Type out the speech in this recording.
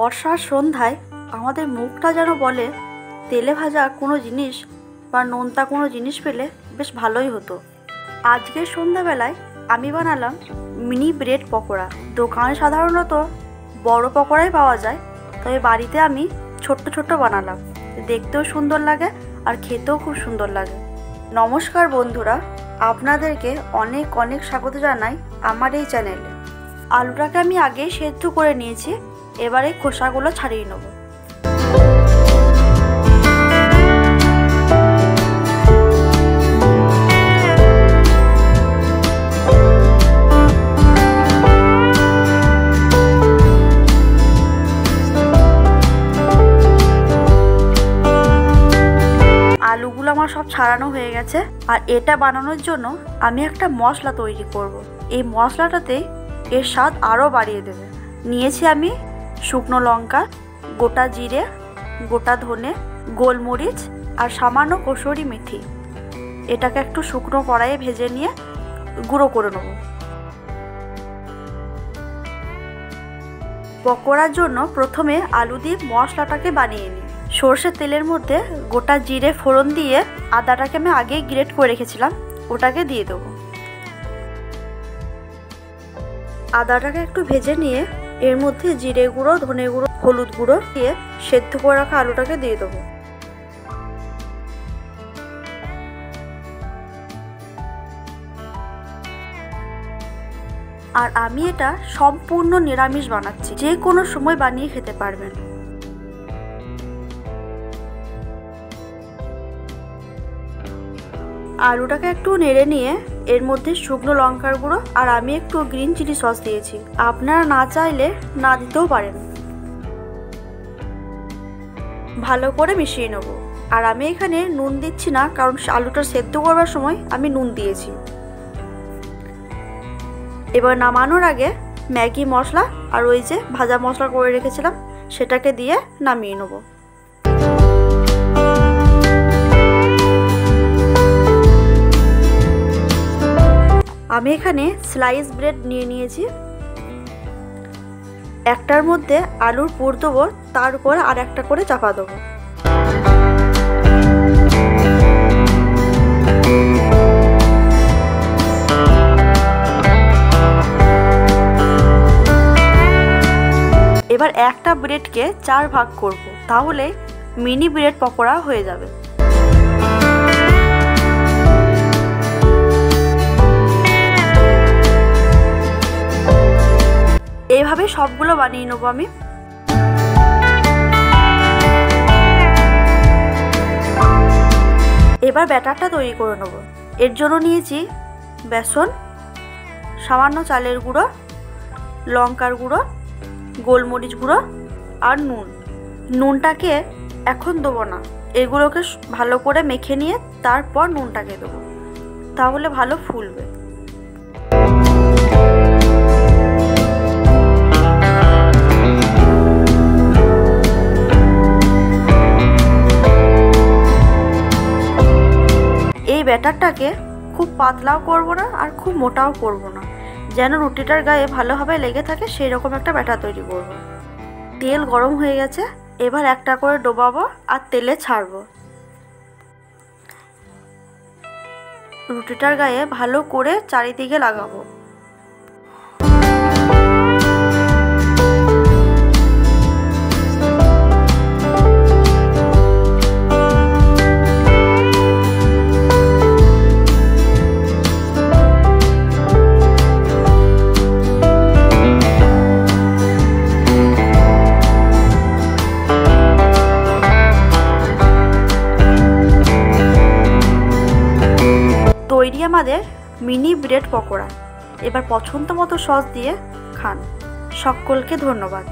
বর্ষার সন্ধ্যায় আমাদের মুখটা যেন বলে তেলে ভাজা কোনো জিনিস বা নোনতা কোনো জিনিস পেলে বেশ ভালোই হতো। আজকের সন্ধ্যাবেলায় আমি বানালাম মিনি ব্রেড পকোড়া। দোকানে সাধারণত বড় পকোড়াই পাওয়া যায়, তবে বাড়িতে আমি ছোট্ট ছোট্ট বানালাম। দেখতেও সুন্দর লাগে আর খেতেও খুব সুন্দর লাগে। নমস্কার বন্ধুরা, আপনাদেরকে অনেক অনেক স্বাগত জানাই আমার এই চ্যানেলে। আলুটাকে আমি আগেই সেদ্ধ করে নিয়েছি, এবারে খোসাগুলো ছাড়িয়ে নেব। আলুগুলো আমার সব ছাড়ানো হয়ে গেছে, আর এটা বানানোর জন্য আমি একটা মশলা তৈরি করব। এই মশলাটাতে এর স্বাদ আরও বাড়িয়ে দেবে। নিয়েছি আমি শুকনো লঙ্কা, গোটা জিরে, গোটা ধনে, গোলমরিচ আর সামান্য কসুরি মেথি। এটাকে একটু শুকনো কড়াইয়ে ভেজে নিয়ে গুঁড়ো করে নেব। পকোড়ার জন্য প্রথমে আলু দিয়ে মশলাটাকে বানিয়ে নিই। সর্ষের তেলের মধ্যে গোটা জিরে ফোড়ন দিয়ে আদাটাকে আমি আগেই গ্রেট করে রেখেছিলাম, ওটাকে দিয়ে দেবো। আদাটাকে একটু ভেজে নিয়ে এর মধ্যে জিরে গুঁড়ো, ধনে গুঁড়ো, হলুদ গুঁড়ো দিয়ে সেদ্ধ করে রাখা আলুটাকে দিয়ে দেবো। আর আমি এটা সম্পূর্ণ নিরামিষ বানাচ্ছি, যে কোনো সময় বানিয়ে খেতে পারবেন। আলুটাকে একটু নেড়ে নিয়ে এর মধ্যে শুকনো লঙ্কার গুঁড়ো আর আমি একটু গ্রিন চিলি সস দিয়েছি। আপনারা না চাইলে না দিতেও পারেন। ভালো করে মিশিয়ে নেব। আর আমি এখানে নুন দিচ্ছি না, কারণ আলুটা সেদ্ধ করবার সময় আমি নুন দিয়েছি। এবার নামানোর আগে ম্যাগি মশলা আর ওই যে ভাজা মশলা করে রেখেছিলাম সেটাকে দিয়ে নামিয়ে নেব। আমি এখানে স্লাইস ব্রেড নিয়ে নিয়েছি। একটার মধ্যে আলুর পুর দেবো, তার উপর আর একটা করে চাপা দেবো। এবার একটা ব্রেডকে 4 ভাগ করব, তাহলে মিনি ব্রেড পকোড়া হয়ে যাবে। এইভাবে সবগুলো বানিয়ে নেবো আমি। এবার ব্যাটারটা তৈরি করে নেব। এর জন্য নিয়েছি বেসন, সামান্য চালের গুঁড়ো, লঙ্কার গুঁড়ো, গোলমরিচ গুঁড়ো আর নুন। নুনটাকে এখন দেবো না, এগুলোকে ভালো করে মেখে নিয়ে তারপর নুনটাকে দেবো, তাহলে ভালো ফুলবে। এই ব্যাটারটাকে খুব পাতলাও করব না আর খুব মোটাও করব না, যেন রুটিটার গায়ে ভালোভাবে লেগে থাকে সেই রকম একটা ব্যাটার তৈরি করব। তেল গরম হয়ে গেছে, এবার একটা করে ডোবাবো আর তেলে ছাড়বো। রুটিটার গায়ে ভালো করে চারিদিকে লাগাবো। তৈরি আমাদের মিনি ব্রেড পকোড়া। এবার পছন্দ মতো সস দিয়ে খান। সকলকে ধন্যবাদ।